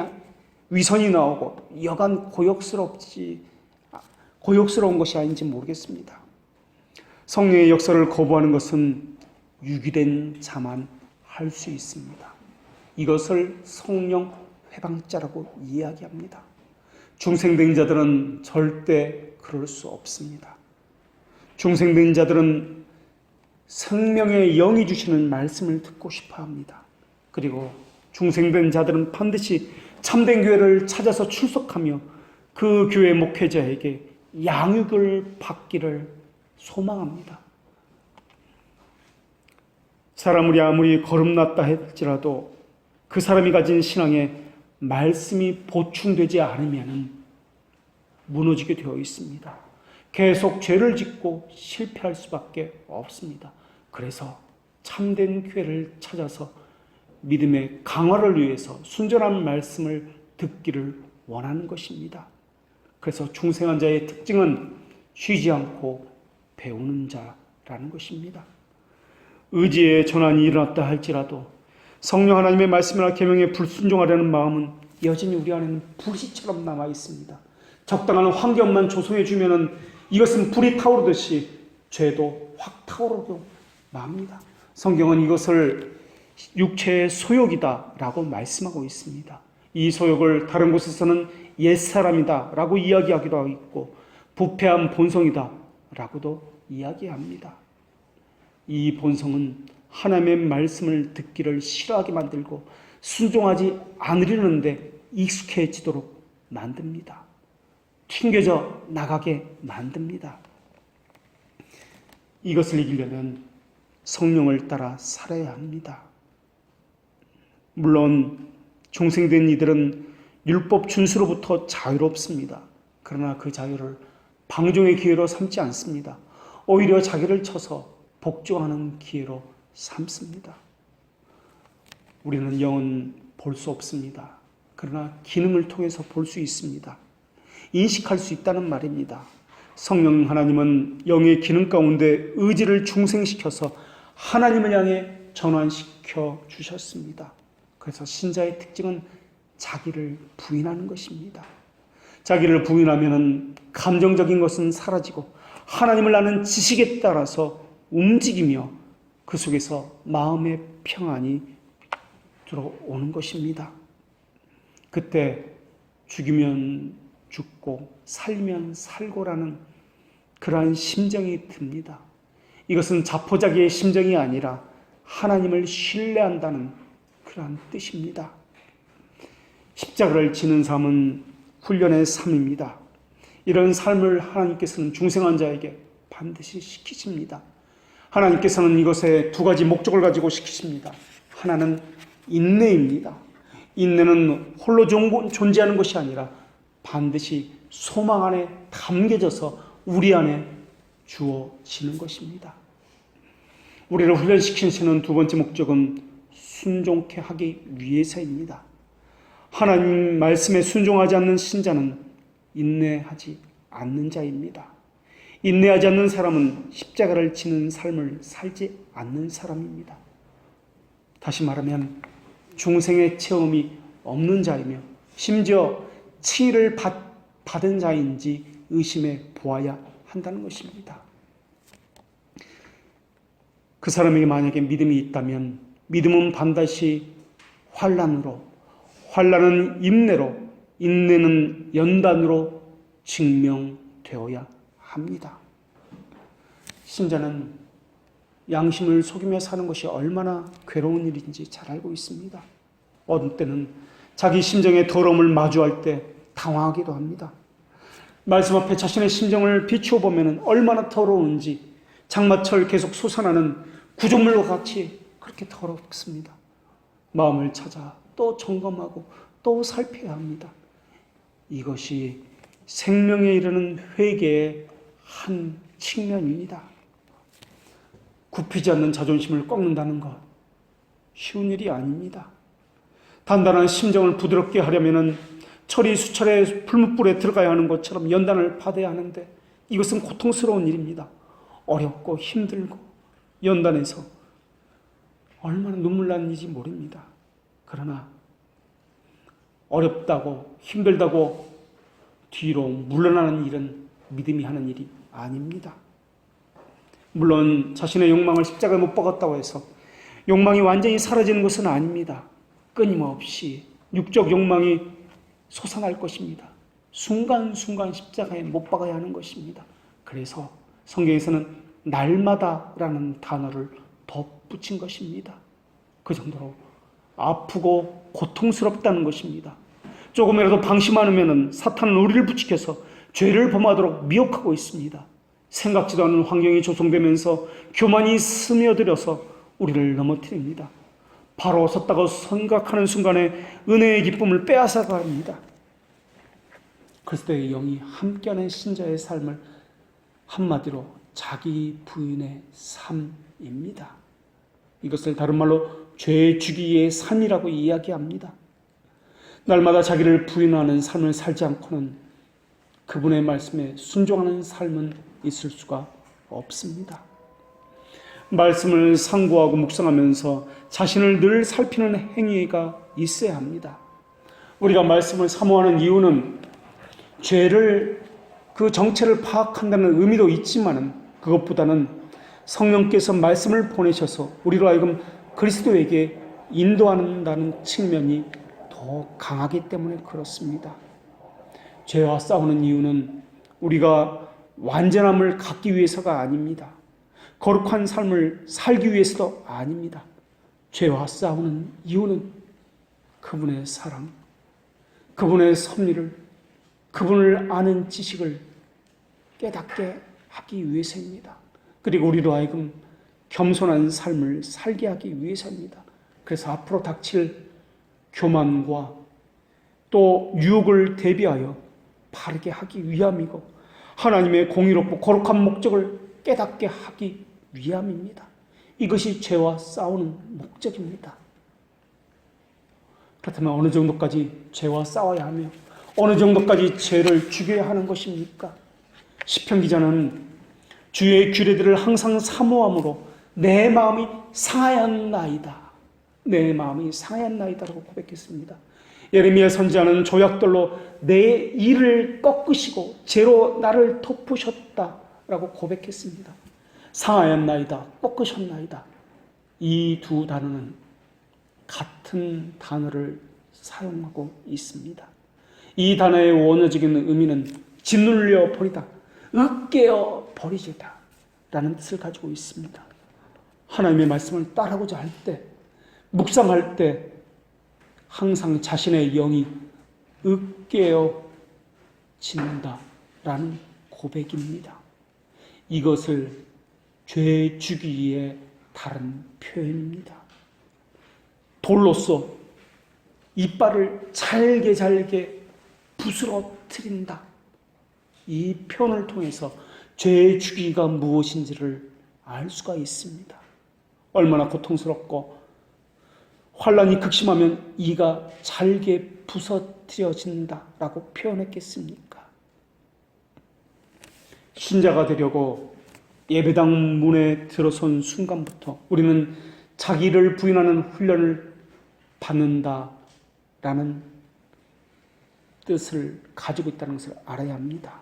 위선이 나오고 여간 고역스러운 것이 아닌지 모르겠습니다. 성령의 역사를 거부하는 것은 유기된 자만 할 수 있습니다. 이것을 성령 회방자라고 이야기합니다. 중생된 자들은 절대 그럴 수 없습니다. 중생된 자들은 생명의 영이 주시는 말씀을 듣고 싶어 합니다. 그리고 중생된 자들은 반드시 참된 교회를 찾아서 출석하며 그 교회 목회자에게 양육을 받기를 소망합니다. 사람이 아무리 거듭났다 할지라도 그 사람이 가진 신앙에 말씀이 보충되지 않으면 무너지게 되어 있습니다. 계속 죄를 짓고 실패할 수밖에 없습니다. 그래서 참된 교회를 찾아서 믿음의 강화를 위해서 순전한 말씀을 듣기를 원하는 것입니다. 그래서 중생한 자의 특징은 쉬지 않고 배우는 자라는 것입니다. 의지의 전환이 일어났다 할지라도 성령 하나님의 말씀이나 계명에 불순종하려는 마음은 여전히 우리 안에는 불씨처럼 남아 있습니다. 적당한 환경만 조성해 주면은 이것은 불이 타오르듯이 죄도 확 타오르고 맙니다. 성경은 이것을 육체의 소욕이다라고 말씀하고 있습니다. 이 소욕을 다른 곳에서는 옛사람이다라고 이야기하기도 하고 있고 부패한 본성이다라고도 이야기합니다. 이 본성은 하나님의 말씀을 듣기를 싫어하게 만들고 순종하지 않으려는데 익숙해지도록 만듭니다. 튕겨져 나가게 만듭니다. 이것을 이기려면 성령을 따라 살아야 합니다. 물론 중생된 이들은 율법 준수로부터 자유롭습니다. 그러나 그 자유를 방종의 기회로 삼지 않습니다. 오히려 자기를 쳐서 복종하는 기회로 삼습니다. 우리는 영은 볼 수 없습니다. 그러나 기능을 통해서 볼 수 있습니다. 인식할 수 있다는 말입니다. 성령 하나님은 영의 기능 가운데 의지를 중생시켜서 하나님을 향해 전환시켜 주셨습니다. 그래서 신자의 특징은 자기를 부인하는 것입니다. 자기를 부인하면 감정적인 것은 사라지고 하나님을 아는 지식에 따라서 움직이며 그 속에서 마음의 평안이 들어오는 것입니다. 그때 죽이면 죽고 살면 살고라는 그러한 심정이 듭니다. 이것은 자포자기의 심정이 아니라 하나님을 신뢰한다는 그러한 뜻입니다. 십자가를 지는 삶은 훈련의 삶입니다. 이런 삶을 하나님께서는 중생한 자에게 반드시 시키십니다. 하나님께서는 이것에 두 가지 목적을 가지고 시키십니다. 하나는 인내입니다. 인내는 홀로 존재하는 것이 아니라 반드시 소망 안에 담겨져서 우리 안에 주어지는 것입니다. 우리를 훈련시키시는 두 번째 목적은 순종케 하기 위해서입니다. 하나님 말씀에 순종하지 않는 신자는 인내하지 않는 자입니다. 인내하지 않는 사람은 십자가를 지는 삶을 살지 않는 사람입니다. 다시 말하면 중생의 체험이 없는 자이며 심지어 칭의를 받은 자인지 의심해 보아야 한다는 것입니다. 그 사람에게 만약에 믿음이 있다면 믿음은 반드시 환난으로, 환난은 인내로, 인내는 연단으로 증명되어야 합니다. 신자는 양심을 속이며 사는 것이 얼마나 괴로운 일인지 잘 알고 있습니다. 어느 때는 자기 심정의 더러움을 마주할 때 당황하기도 합니다. 말씀 앞에 자신의 심정을 비추어 보면 얼마나 더러운지 장마철 계속 솟아나는 구조물과 같이 그렇게 더럽습니다. 마음을 찾아 또 점검하고 또 살펴야 합니다. 이것이 생명에 이르는 회개의 한 측면입니다. 굽히지 않는 자존심을 꺾는다는 것 쉬운 일이 아닙니다. 단단한 심정을 부드럽게 하려면 철이 수철에 풀무불에 들어가야 하는 것처럼 연단을 받아야 하는데 이것은 고통스러운 일입니다. 어렵고 힘들고 연단해서 얼마나 눈물 나는지 모릅니다. 그러나 어렵다고 힘들다고 뒤로 물러나는 일은 믿음이 하는 일이 아닙니다. 물론 자신의 욕망을 십자가에 못 박았다고 해서 욕망이 완전히 사라지는 것은 아닙니다. 끊임없이 육적 욕망이 솟아날 것입니다. 순간순간 십자가에 못 박아야 하는 것입니다. 그래서 성경에서는 날마다라는 단어를 덧붙인 것입니다. 그 정도로 아프고 고통스럽다는 것입니다. 조금이라도 방심하면 사탄은 우리를 부추겨서 죄를 범하도록 미혹하고 있습니다. 생각지도 않은 환경이 조성되면서 교만이 스며들어서 우리를 넘어뜨립니다. 바로 섰다고 생각하는 순간에 은혜의 기쁨을 빼앗아갑니다. 그리스도의 영이 함께하는 신자의 삶을 한마디로 자기 부인의 삶입니다. 이것을 다른 말로 죄 죽이의 삶이라고 이야기합니다. 날마다 자기를 부인하는 삶을 살지 않고는 그분의 말씀에 순종하는 삶은 있을 수가 없습니다. 말씀을 상고하고 묵상하면서 자신을 늘 살피는 행위가 있어야 합니다. 우리가 말씀을 사모하는 이유는 죄를 그 정체를 파악한다는 의미도 있지만은 그것보다는 성령께서 말씀을 보내셔서 우리로 하여금 그리스도에게 인도한다는 측면이 더 강하기 때문에 그렇습니다. 죄와 싸우는 이유는 우리가 완전함을 갖기 위해서가 아닙니다. 거룩한 삶을 살기 위해서도 아닙니다. 죄와 싸우는 이유는 그분의 사랑, 그분의 섭리를, 그분을 아는 지식을 깨닫게 하기 위해서입니다. 그리고 우리로 하여금 겸손한 삶을 살게 하기 위해서입니다. 그래서 앞으로 닥칠 교만과 또 유혹을 대비하여 바르게 하기 위함이고 하나님의 공의롭고 거룩한 목적을 깨닫게 하기 위함입니다. 이것이 죄와 싸우는 목적입니다. 그렇다면 어느 정도까지 죄와 싸워야 하며 어느 정도까지 죄를 죽여야 하는 것입니까? 시편 기자는 주의 규례들을 항상 사모함으로 내 마음이 상하였나이다. 내 마음이 상하였나이다라고 고백했습니다. 예레미야 선지자는 조약돌로 내 일을 꺾으시고 죄로 나를 덮으셨다라고 고백했습니다. 상하였나이다, 꺾으셨나이다. 이 두 단어는 같은 단어를 사용하고 있습니다. 이 단어의 원어적인 의미는 짓눌려 버리다, 으깨어 버리시다 라는 뜻을 가지고 있습니다. 하나님의 말씀을 따르고자 할 때, 묵상할 때 항상 자신의 영이 으깨어진다라는 고백입니다. 이것을 죄 주기의 다른 표현입니다. 돌로서 이빨을 잘게 부스러뜨린다. 이 표현을 통해서 죄 주기가 무엇인지를 알 수가 있습니다. 얼마나 고통스럽고 환난이 극심하면 이가 잘게 부서뜨려진다라고 표현했겠습니까? 신자가 되려고 예배당 문에 들어선 순간부터 우리는 자기를 부인하는 훈련을 받는다라는 뜻을 가지고 있다는 것을 알아야 합니다.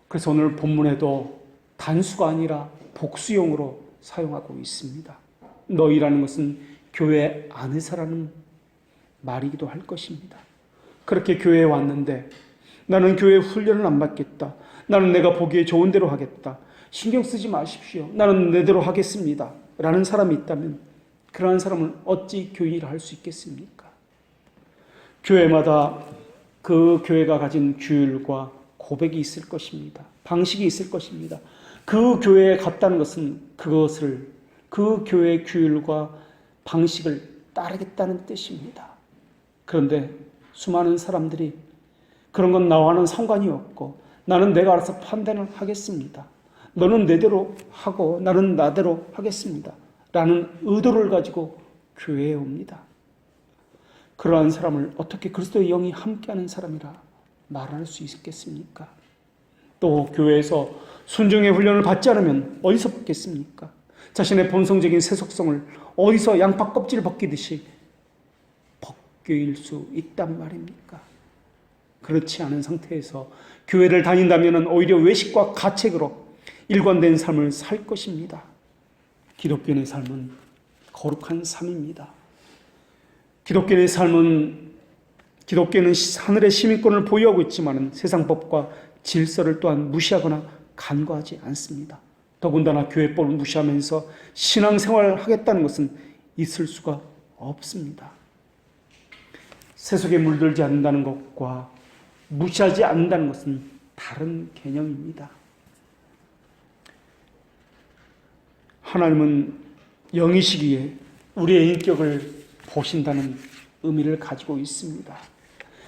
그래서 오늘 본문에도 단수가 아니라 복수용으로 사용하고 있습니다. 너희라는 것은 교회 안에서라는 말이기도 할 것입니다. 그렇게 교회에 왔는데 나는 교회 훈련을 안 받겠다. 나는 내가 보기에 좋은 대로 하겠다. 신경 쓰지 마십시오. 나는 내 대로 하겠습니다. 라는 사람이 있다면 그러한 사람은 어찌 교회 일을 할 수 있겠습니까? 교회마다 그 교회가 가진 규율과 고백이 있을 것입니다. 방식이 있을 것입니다. 그 교회에 갔다는 것은 그것을, 그 교회의 규율과 방식을 따르겠다는 뜻입니다. 그런데 수많은 사람들이 그런 건 나와는 상관이 없고 나는 내가 알아서 판단을 하겠습니다. 너는 내대로 하고 나는 나대로 하겠습니다. 라는 의도를 가지고 교회에 옵니다. 그러한 사람을 어떻게 그리스도의 영이 함께하는 사람이라 말할 수 있겠습니까? 또 교회에서 순종의 훈련을 받지 않으면 어디서 받겠습니까? 자신의 본성적인 세속성을 어디서 양파 껍질 벗기듯이 학교일 수 있단 말입니까? 그렇지 않은 상태에서 교회를 다닌다면 오히려 외식과 가책으로 일관된 삶을 살 것입니다. 기독교인의 삶은 거룩한 삶입니다. 기독교는 하늘의 시민권을 보유하고 있지만 세상 법과 질서를 또한 무시하거나 간과하지 않습니다. 더군다나 교회법을 무시하면서 신앙생활을 하겠다는 것은 있을 수가 없습니다. 세속에 물들지 않는다는 것과 무시하지 않는다는 것은 다른 개념입니다. 하나님은 영이시기에 우리의 인격을 보신다는 의미를 가지고 있습니다.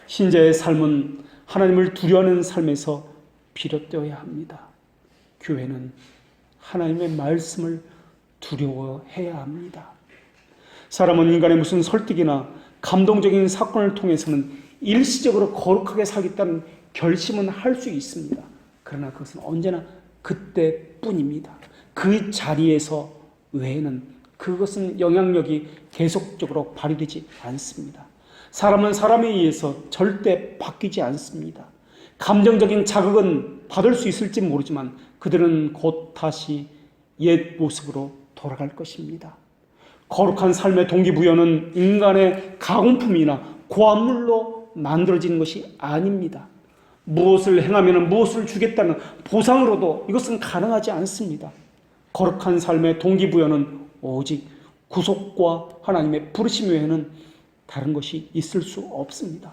신자의 삶은 하나님을 두려워하는 삶에서 비롯되어야 합니다. 교회는 하나님의 말씀을 두려워해야 합니다. 사람은 인간의 무슨 설득이나 감동적인 사건을 통해서는 일시적으로 거룩하게 살겠다는 결심은 할 수 있습니다. 그러나 그것은 언제나 그때뿐입니다. 그 자리에서 외에는 그것은 영향력이 계속적으로 발휘되지 않습니다. 사람은 사람에 의해서 절대 바뀌지 않습니다. 감정적인 자극은 받을 수 있을지 모르지만 그들은 곧 다시 옛 모습으로 돌아갈 것입니다. 거룩한 삶의 동기부여는 인간의 가공품이나 고안물로 만들어지는 것이 아닙니다. 무엇을 행하면 무엇을 주겠다는 보상으로도 이것은 가능하지 않습니다. 거룩한 삶의 동기부여는 오직 구속과 하나님의 부르심 외에는 다른 것이 있을 수 없습니다.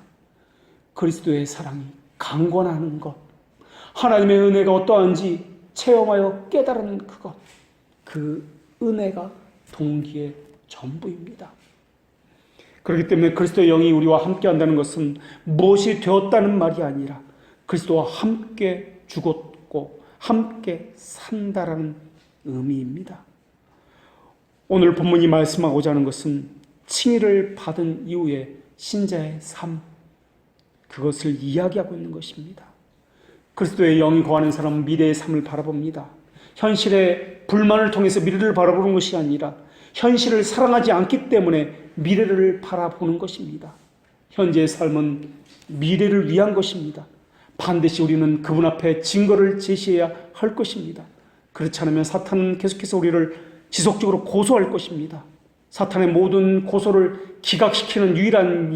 그리스도의 사랑이 강권하는 것, 하나님의 은혜가 어떠한지 체험하여 깨달은 그것, 그 은혜가 동기의 전부입니다. 그렇기 때문에 그리스도의 영이 우리와 함께 한다는 것은 무엇이 되었다는 말이 아니라 그리스도와 함께 죽었고 함께 산다라는 의미입니다. 오늘 본문이 말씀하고자 하는 것은 칭의를 받은 이후에 신자의 삶, 그것을 이야기하고 있는 것입니다. 그리스도의 영이 거하는 사람은 미래의 삶을 바라봅니다. 현실의 불만을 통해서 미래를 바라보는 것이 아니라 현실을 사랑하지 않기 때문에 미래를 바라보는 것입니다. 현재의 삶은 미래를 위한 것입니다. 반드시 우리는 그분 앞에 증거를 제시해야 할 것입니다. 그렇지 않으면 사탄은 계속해서 우리를 지속적으로 고소할 것입니다. 사탄의 모든 고소를 기각시키는 유일한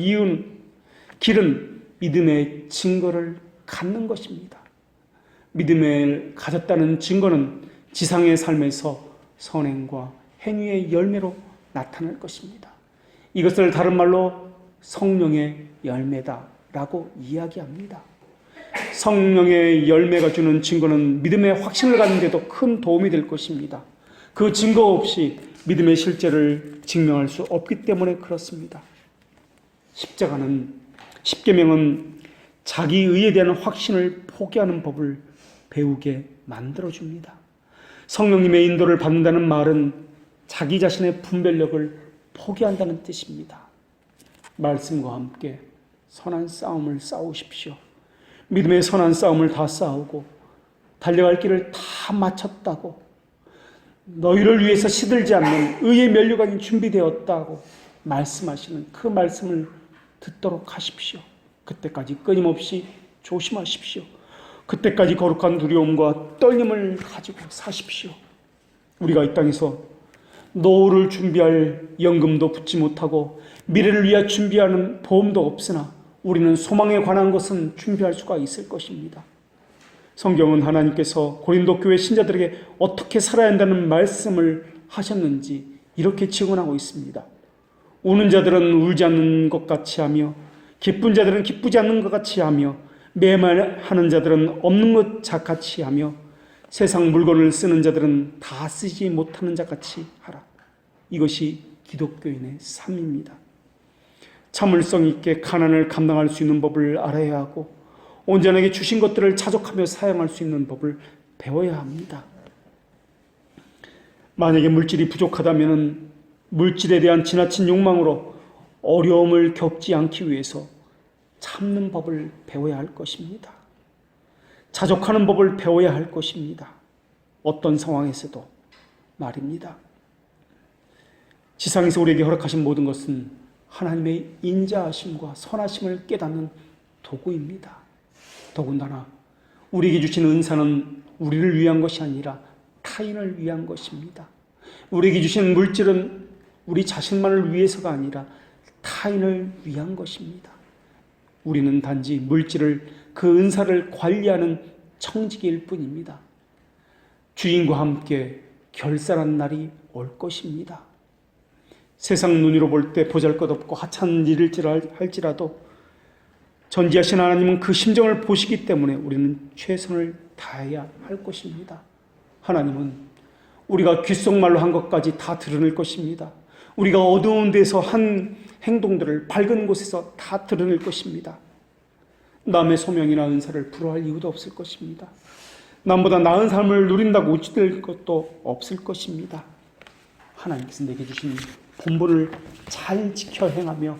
길은 믿음의 증거를 갖는 것입니다. 믿음을 가졌다는 증거는 지상의 삶에서 선행과 행위의 열매로 나타날 것입니다. 이것을 다른 말로 성령의 열매다라고 이야기합니다. 성령의 열매가 주는 증거는 믿음의 확신을 갖는 데도 큰 도움이 될 것입니다. 그 증거 없이 믿음의 실제를 증명할 수 없기 때문에 그렇습니다. 십계명은 자기 의에 대한 확신을 포기하는 법을 배우게 만들어줍니다. 성령님의 인도를 받는다는 말은 자기 자신의 분별력을 포기한다는 뜻입니다. 말씀과 함께 선한 싸움을 싸우십시오. 믿음의 선한 싸움을 다 싸우고 달려갈 길을 다 마쳤다고, 너희를 위해서 시들지 않는 의의 면류관이 준비되었다고 말씀하시는 그 말씀을 듣도록 하십시오. 그때까지 끊임없이 조심하십시오. 그때까지 거룩한 두려움과 떨림을 가지고 사십시오. 우리가 이 땅에서 노후를 준비할 연금도 붙지 못하고 미래를 위해 준비하는 보험도 없으나 우리는 소망에 관한 것은 준비할 수가 있을 것입니다. 성경은 하나님께서 고린도 교회 신자들에게 어떻게 살아야 한다는 말씀을 하셨는지 이렇게 증언하고 있습니다. 우는 자들은 울지 않는 것 같이 하며 기쁜 자들은 기쁘지 않는 것 같이 하며 매말하는 자들은 없는 것 같이 하며 세상 물건을 쓰는 자들은 다 쓰지 못하는 자 같이 하라. 이것이 기독교인의 삶입니다. 참을성 있게 가난을 감당할 수 있는 법을 알아야 하고 온전하게 주신 것들을 자족하며 사용할 수 있는 법을 배워야 합니다. 만약에 물질이 부족하다면 물질에 대한 지나친 욕망으로 어려움을 겪지 않기 위해서 참는 법을 배워야 할 것입니다. 자족하는 법을 배워야 할 것입니다. 어떤 상황에서도 말입니다. 지상에서 우리에게 허락하신 모든 것은 하나님의 인자하심과 선하심을 깨닫는 도구입니다. 더군다나 우리에게 주신 은사는 우리를 위한 것이 아니라 타인을 위한 것입니다. 우리에게 주신 물질은 우리 자신만을 위해서가 아니라 타인을 위한 것입니다. 우리는 단지 물질을, 그 은사를 관리하는 청지기일 뿐입니다. 주인과 함께 결산한 날이 올 것입니다. 세상 눈으로 볼 때 보잘것없고 하찮은 일을 할지라도 전지하신 하나님은 그 심정을 보시기 때문에 우리는 최선을 다해야 할 것입니다. 하나님은 우리가 귓속말로 한 것까지 다 드러낼 것입니다. 우리가 어두운 데서 한 행동들을 밝은 곳에서 다 드러낼 것입니다. 남의 소명이나 은사를 부러워할 이유도 없을 것입니다. 남보다 나은 삶을 누린다고 우쭐댈 것도 없을 것입니다. 하나님께서 내게 주신 본분을 잘 지켜 행하며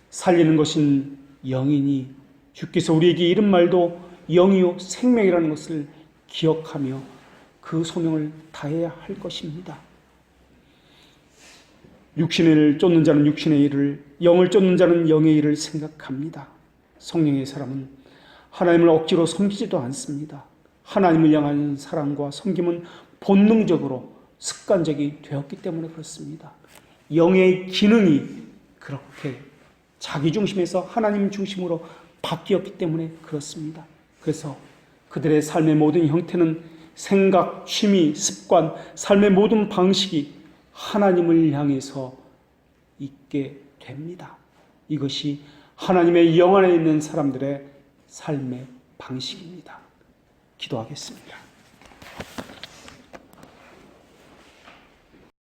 살리는 것은 영이니 주께서 우리에게 이른 말도 영이요 생명이라는 것을 기억하며 그 소명을 다해야 할 것입니다. 육신을 쫓는 자는 육신의 일을, 영을 쫓는 자는 영의 일을 생각합니다. 성령의 사람은 하나님을 억지로 섬기지도 않습니다. 하나님을 향한 사랑과 섬김은 본능적으로 습관적이 되었기 때문에 그렇습니다. 영의 기능이 그렇게 자기 중심에서 하나님 중심으로 바뀌었기 때문에 그렇습니다. 그래서 그들의 삶의 모든 형태는 생각, 취미, 습관, 삶의 모든 방식이 하나님을 향해서 있게 됩니다. 이것이 하나님의 영 안에 있는 사람들의 삶의 방식입니다. 기도하겠습니다.